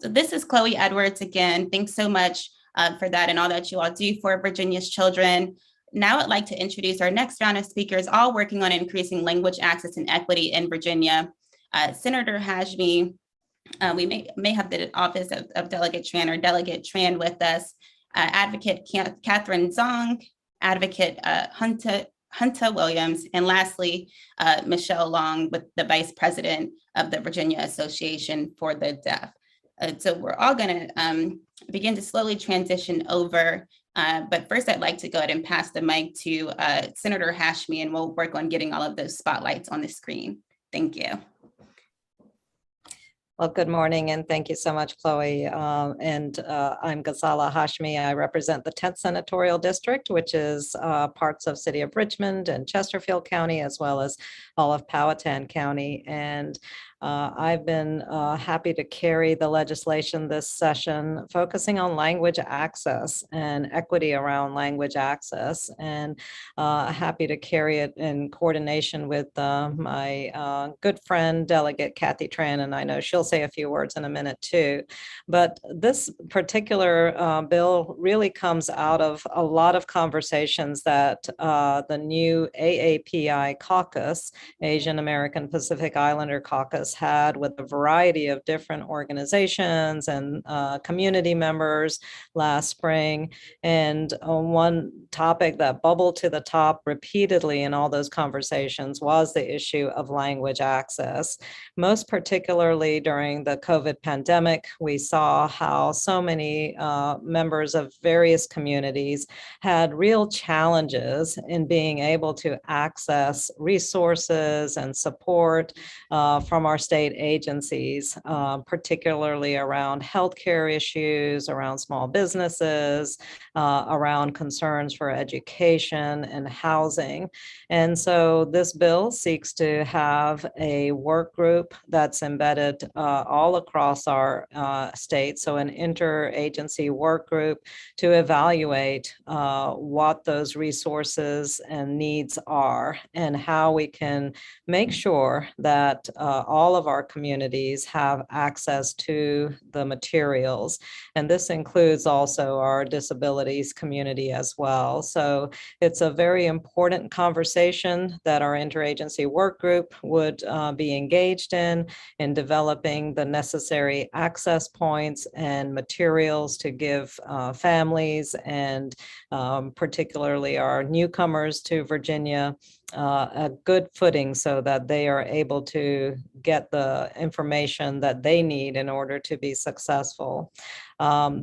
So this is Chloe Edwards again. Thanks so much for that and all that you all do for Virginia's children. Now I'd like to introduce our next round of speakers, all working on increasing language access and equity in Virginia. Senator Hashmi, we may have the office of Delegate Tran or Delegate Tran with us, Advocate Catherine Zhang, Advocate Hunta Williams, and lastly, Michelle Long, with the Vice President of the Virginia Association for the Deaf. So we're all going to begin to slowly transition over. But first, I'd like to go ahead and pass the mic to Senator Hashmi, and we'll work on getting all of those spotlights on the screen. Thank you. Well, good morning, and thank you so much, Chloe. I'm Ghazala Hashmi. I represent the 10th Senatorial District, which is parts of City of Richmond and Chesterfield County, as well as all of Powhatan County. And I've been happy to carry the legislation this session, focusing on language access and equity around language access, and happy to carry it in coordination with my good friend, Delegate Kathy Tran, and I know she'll say a few words in a minute too. But this particular bill really comes out of a lot of conversations that the new AAPI caucus, Asian American Pacific Islander Caucus, had with a variety of different organizations and community members last spring. And one topic that bubbled to the top repeatedly in all those conversations was the issue of language access. Most particularly during the COVID pandemic, we saw how so many members of various communities had real challenges in being able to access resources and support from our state agencies, particularly around healthcare issues, around small businesses, around concerns for education and housing. And so this bill seeks to have a work group that's embedded all across our state, so an interagency work group to evaluate what those resources and needs are and how we can make sure that all of our communities have access to the materials. And this includes also our disabilities community as well. So it's a very important conversation that our interagency work group would be engaged in developing the necessary access points and materials to give families and particularly our newcomers to Virginia a good footing so that they are able to get the information that they need in order to be successful.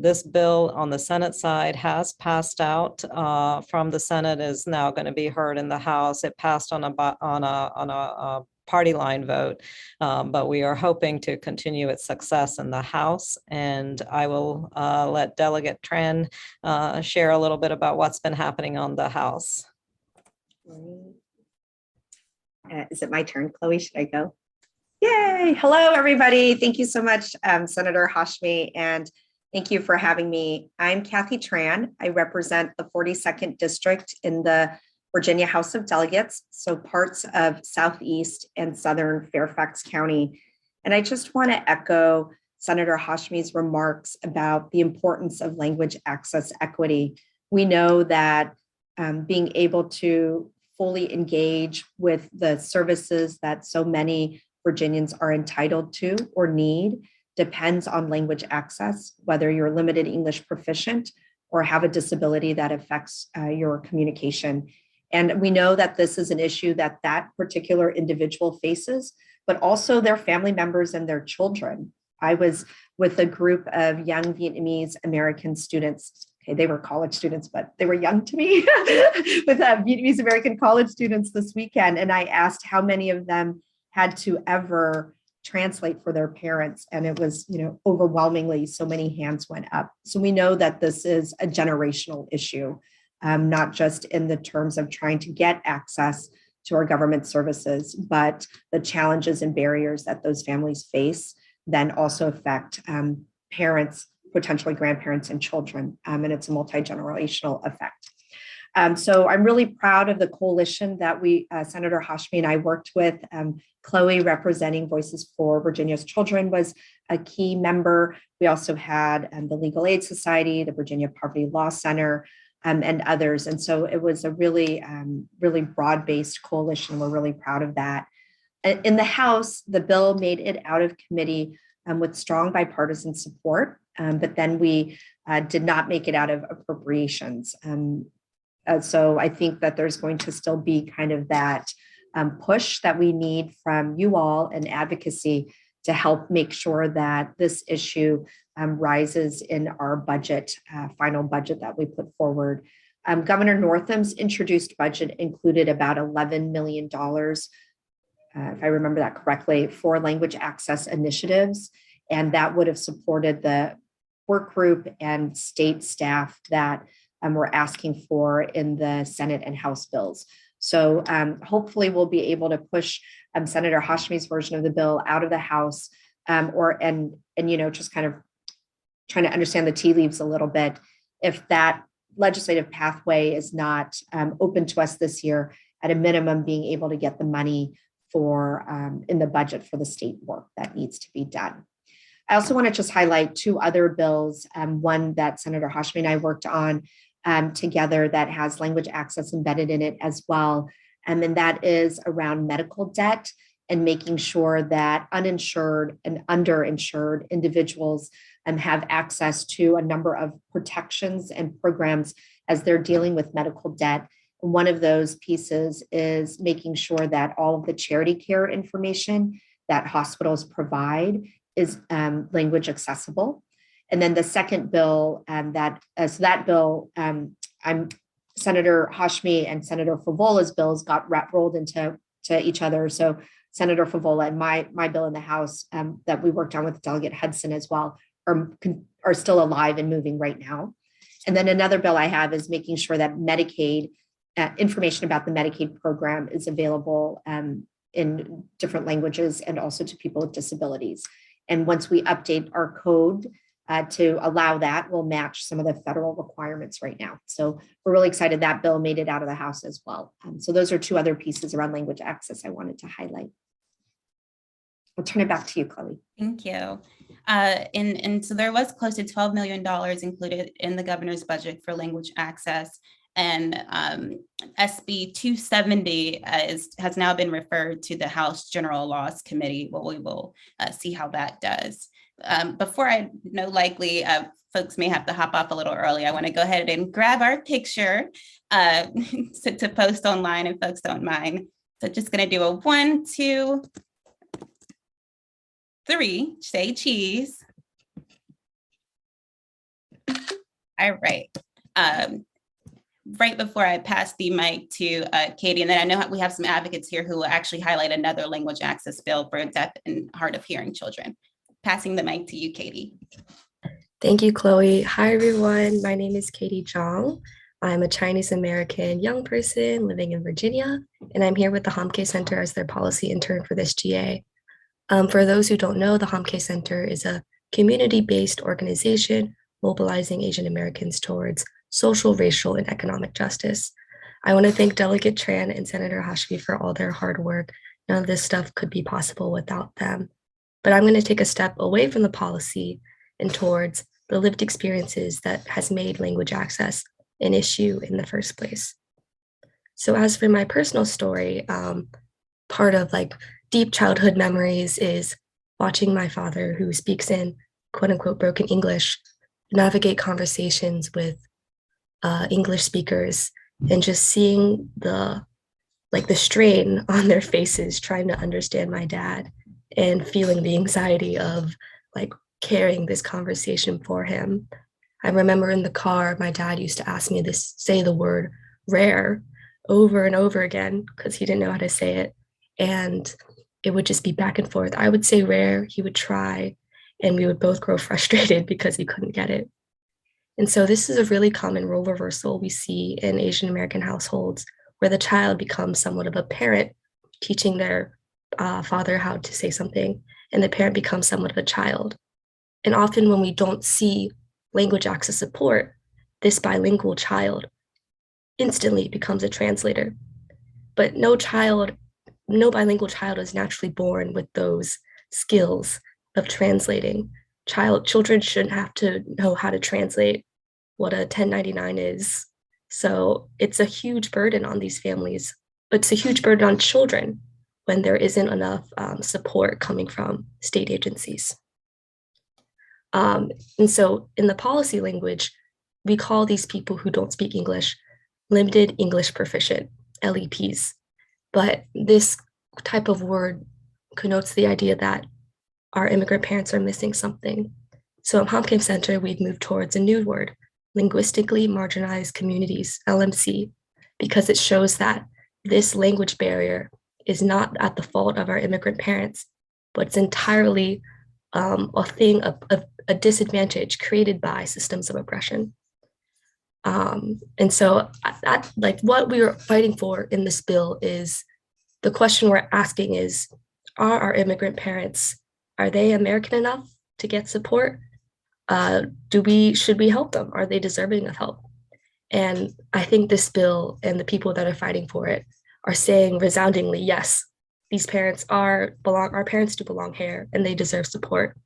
This bill on the Senate side has passed out from the Senate, is now going to be heard in the House. It passed on a party line vote, but we are hoping to continue its success in the House. And I will let Delegate Tran share a little bit about what's been happening on the House. Is it my turn, Chloe? Should I go? Yay! Hello, everybody. Thank you so much, Senator Hashmi, and thank you for having me. I'm Kathy Tran. I represent the 42nd District in the Virginia House of Delegates, so parts of Southeast and Southern Fairfax County. And I just want to echo Senator Hashmi's remarks about the importance of language access equity. We know that being able to fully engage with the services that so many Virginians are entitled to or need depends on language access, whether you're limited English proficient or have a disability that affects your communication. And we know that this is an issue that that particular individual faces, but also their family members and their children. I was with a group of young Vietnamese American students. Okay, they were college students, but they were young to me, with Vietnamese American college students this weekend. And I asked how many of them had to ever translate for their parents. And it was, overwhelmingly, so many hands went up. So we know that this is a generational issue, not just in the terms of trying to get access to our government services, but the challenges and barriers that those families face then also affect parents, potentially grandparents and children, and it's a multi-generational effect. So I'm really proud of the coalition that Senator Hashmi and I worked with. Chloe, representing Voices for Virginia's Children, was a key member. We also had the Legal Aid Society, the Virginia Poverty Law Center, and others. And so it was a really, really broad-based coalition. We're really proud of that. In the House, the bill made it out of committee with strong bipartisan support, but then we did not make it out of appropriations. So I think that there's going to still be kind of that push that we need from you all and advocacy to help make sure that this issue rises in our budget, final budget that we put forward. Governor Northam's introduced budget included about $11 million, if I remember that correctly, for language access initiatives. And that would have supported the work group and state staff that we're asking for in the Senate and House bills. So hopefully we'll be able to push Senator Hashmi's version of the bill out of the House, and just kind of trying to understand the tea leaves a little bit. If that legislative pathway is not open to us this year, at a minimum, being able to get the money for in the budget for the state work that needs to be done. I also want to just highlight two other bills, one that Senator Hashmi and I worked on together that has language access embedded in it as well. And that is around medical debt and making sure that uninsured and underinsured individuals have access to a number of protections and programs as they're dealing with medical debt. One of those pieces is making sure that all of the charity care information that hospitals provide is language accessible. And then the second bill, Senator Hashmi and Senator Favola's bills got rolled into each other. So Senator Favola and my bill in the House that we worked on with Delegate Hudson as well are still alive and moving right now. And then another bill I have is making sure that Medicaid information about the Medicaid program is available in different languages and also to people with disabilities. And once we update our code to allow that, we'll match some of the federal requirements right now. So we're really excited that bill made it out of the House as well. So those are two other pieces around language access I wanted to highlight. I'll turn it back to you, Chloe. Thank you. And so there was close to $12 million included in the governor's budget for language access. And SB 270 has now been referred to the House General Laws Committee. Well, we will see how that does. Before I know, likely folks may have to hop off a little early. I want to go ahead and grab our picture to post online if folks don't mind. So just going to do a 1, 2, 3, say cheese. All right. Right before I pass the mic to Katie, and then I know we have some advocates here who will actually highlight another language access bill for deaf and hard of hearing children. Passing the mic to you, Katie. Thank you, Chloe. Hi, everyone. My name is Katie Zhang. I'm a Chinese American young person living in Virginia, and I'm here with the Homke Center as their policy intern for this GA. For those who don't know, the Homke Center is a community-based organization mobilizing Asian Americans towards social, racial, and economic justice. I want to thank Delegate Tran and Senator Hashmi for all their hard work. None of this stuff could be possible without them. But I'm going to take a step away from the policy and towards the lived experiences that has made language access an issue in the first place. So as for my personal story, part of deep childhood memories is watching my father, who speaks in quote unquote broken English, navigate conversations with English speakers and just seeing the strain on their faces trying to understand my dad and feeling the anxiety of carrying this conversation for him. I remember in the car, my dad used to ask me to say the word rare over and over again because he didn't know how to say it. And it would just be back and forth. I would say rare, he would try, and we would both grow frustrated because he couldn't get it. And so this is a really common role reversal we see in Asian American households where the child becomes somewhat of a parent teaching their father how to say something, and the parent becomes somewhat of a child. And often when we don't see language access support, this bilingual child instantly becomes a translator. But no bilingual child is naturally born with those skills of translating. Children shouldn't have to know how to translate what a 1099 is. So it's a huge burden on these families. It's a huge burden on children when there isn't enough support coming from state agencies. And so in the policy language, we call these people who don't speak English limited English proficient, LEPs. But this type of word connotes the idea that our immigrant parents are missing something. So at Hopkins Center, we've moved towards a new word, linguistically marginalized communities, LMC, because it shows that this language barrier is not at the fault of our immigrant parents, but it's entirely a thing of a disadvantage created by systems of oppression. And so like what we are fighting for in this bill is, the question we're asking is, are our immigrant parents, are they American enough to get support? Should we help them? Are they deserving of help? And I think this bill and the people that are fighting for it are saying resoundingly, yes, our parents do belong here and they deserve support.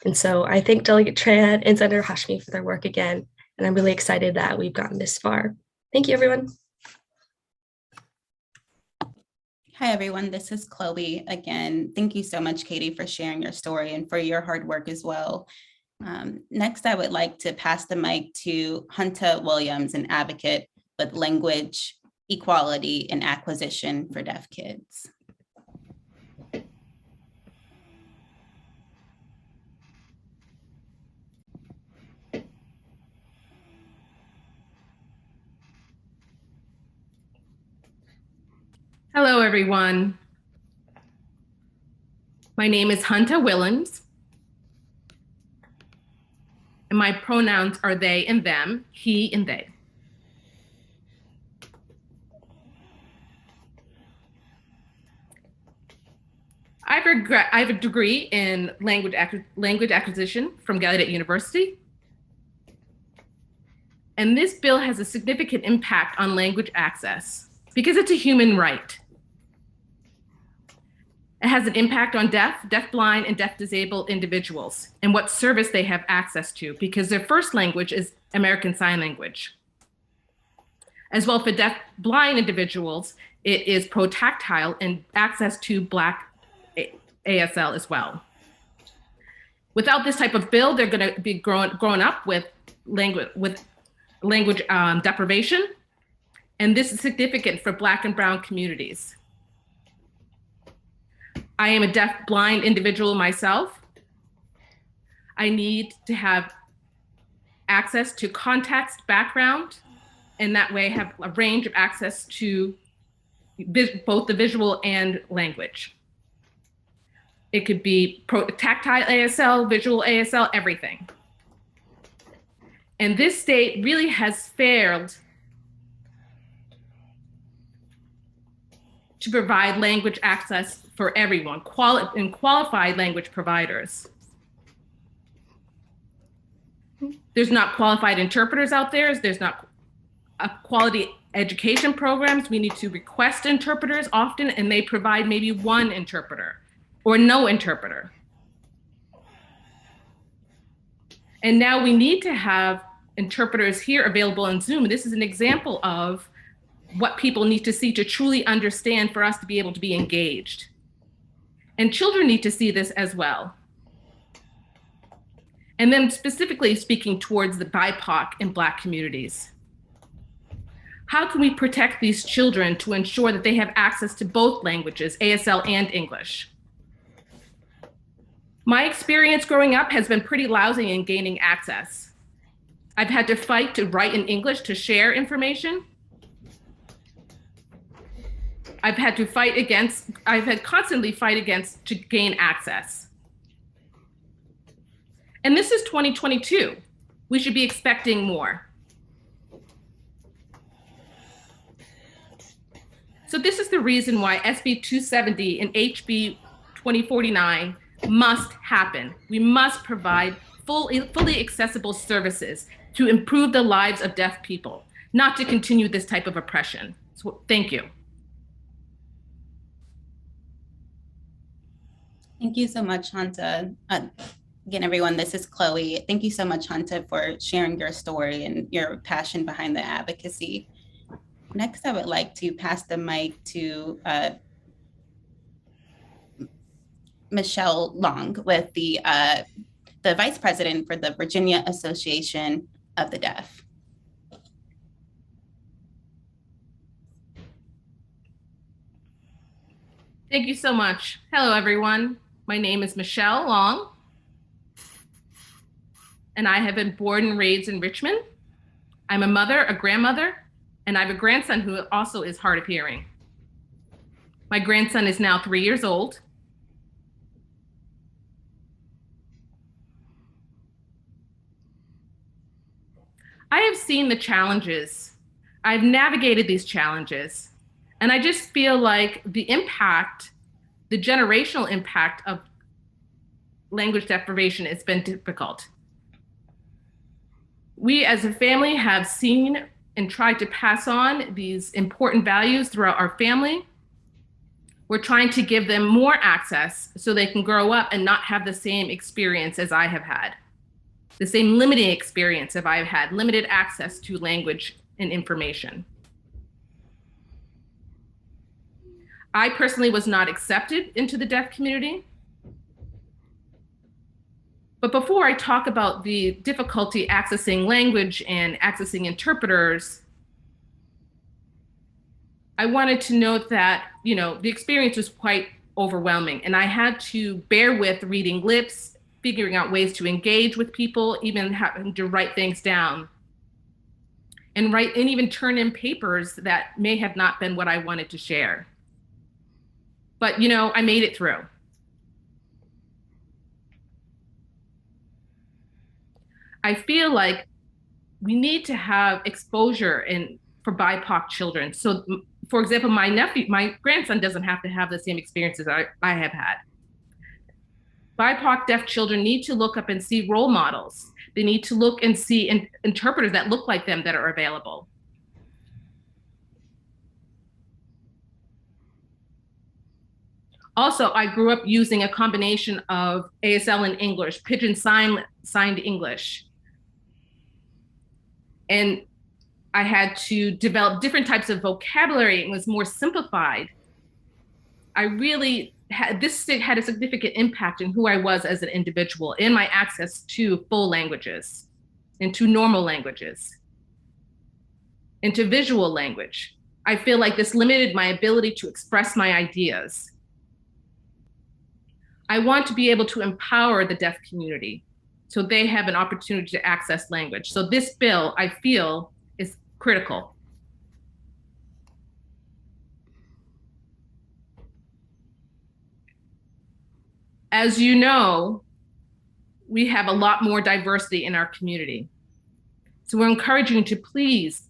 And so I thank Delegate Tran and Senator Hashmi for their work again. And I'm really excited that we've gotten this far. Thank you, everyone. Hi, everyone. This is Chloe again. Thank you so much, Katie, for sharing your story and for your hard work as well. Next, I would like to pass the mic to Hunta Williams, an advocate with language equality and acquisition for deaf kids. Hello, everyone. My name is Hunta Williams, and my pronouns are they and them, he and they. I have a degree in language acquisition from Delegate University. And this bill has a significant impact on language access because it's a human right. It has an impact on deaf, blind, and deaf disabled individuals and what service they have access to, because their first language is American Sign Language. As well, for deaf blind individuals, it is pro-tactile and access to Black ASL as well. Without this type of bill, they're going to be growing up with language deprivation, and this is significant for Black and Brown communities. I am a deaf blind individual myself. I need to have access to context, background, and that way have a range of access to both the visual and language. It could be tactile ASL, visual ASL, everything. And this state really has failed to provide language access for everyone, and qualified language providers. There's not qualified interpreters out there. There's not quality education programs. We need to request interpreters often, and they provide maybe one interpreter or no interpreter. And now we need to have interpreters here available on Zoom. This is an example of what people need to see to truly understand for us to be able to be engaged. And children need to see this as well. And then specifically speaking towards the BIPOC and Black communities. How can we protect these children to ensure that they have access to both languages, ASL and English? My experience growing up has been pretty lousy in gaining access. I've had to fight to write in English to share information. I've had constantly fight against to gain access. And this is 2022. We should be expecting more. So this is the reason why SB 270 and HB 2049 must happen. We must provide fully accessible services to improve the lives of deaf people, not to continue this type of oppression. So thank you. Thank you so much, Hunta. Again, everyone, this is Chloe. Thank you so much, Hunta, for sharing your story and your passion behind the advocacy. Next, I would like to pass the mic to Michelle Long with the Vice President for the Virginia Association of the Deaf. Thank you so much. Hello, everyone. My name is Michelle Long, and I have been born and raised in Richmond. I'm a mother, a grandmother, and I have a grandson who also is hard of hearing. My grandson is now 3 years old. I have seen the challenges. I've navigated these challenges, and I just feel like the impact, the generational impact of language deprivation has been difficult. We as a family have seen and tried to pass on these important values throughout our family. We're trying to give them more access so they can grow up and not have the same experience as I have had, the same limiting experience as I've had, limited access to language and information. I personally was not accepted into the deaf community. But before I talk about the difficulty accessing language and accessing interpreters, I wanted to note that, the experience was quite overwhelming, and I had to bear with reading lips, figuring out ways to engage with people, even having to write things down, and even turn in papers that may have not been what I wanted to share. But, I made it through. I feel like we need to have exposure for BIPOC children. So, for example, my grandson doesn't have to have the same experiences I have had. BIPOC deaf children need to look up and see role models. They need to look and see interpreters that look like them that are available. Also, I grew up using a combination of ASL and English, Pidgin signed English. And I had to develop different types of vocabulary. It was more simplified. This had a significant impact in who I was as an individual, in my access to full languages, into normal languages, into visual language. I feel like this limited my ability to express my ideas. I want to be able to empower the deaf community so they have an opportunity to access language. So this bill, I feel, is critical. As you know, we have a lot more diversity in our community. So we're encouraging you to please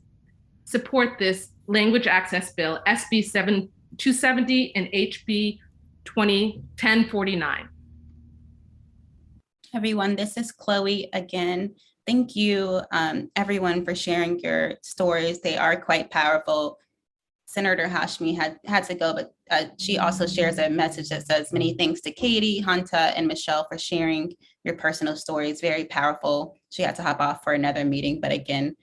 support this language access bill, SB 270 and HB 1049. Everyone, this is Chloe again. Thank you, everyone, for sharing your stories. They are quite powerful. Senator Hashmi had to go, but she also shares a message that says, many thanks to Katie, Hunta, and Michelle for sharing your personal stories. Very powerful. She had to hop off for another meeting, but again,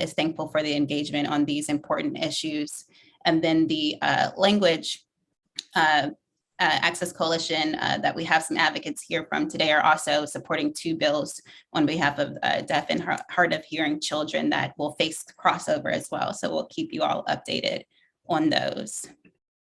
is thankful for the engagement on these important issues. And then the language Access Coalition that we have some advocates here from today are also supporting 2 bills on behalf of deaf and hard of hearing children that will face crossover as well. So we'll keep you all updated on those.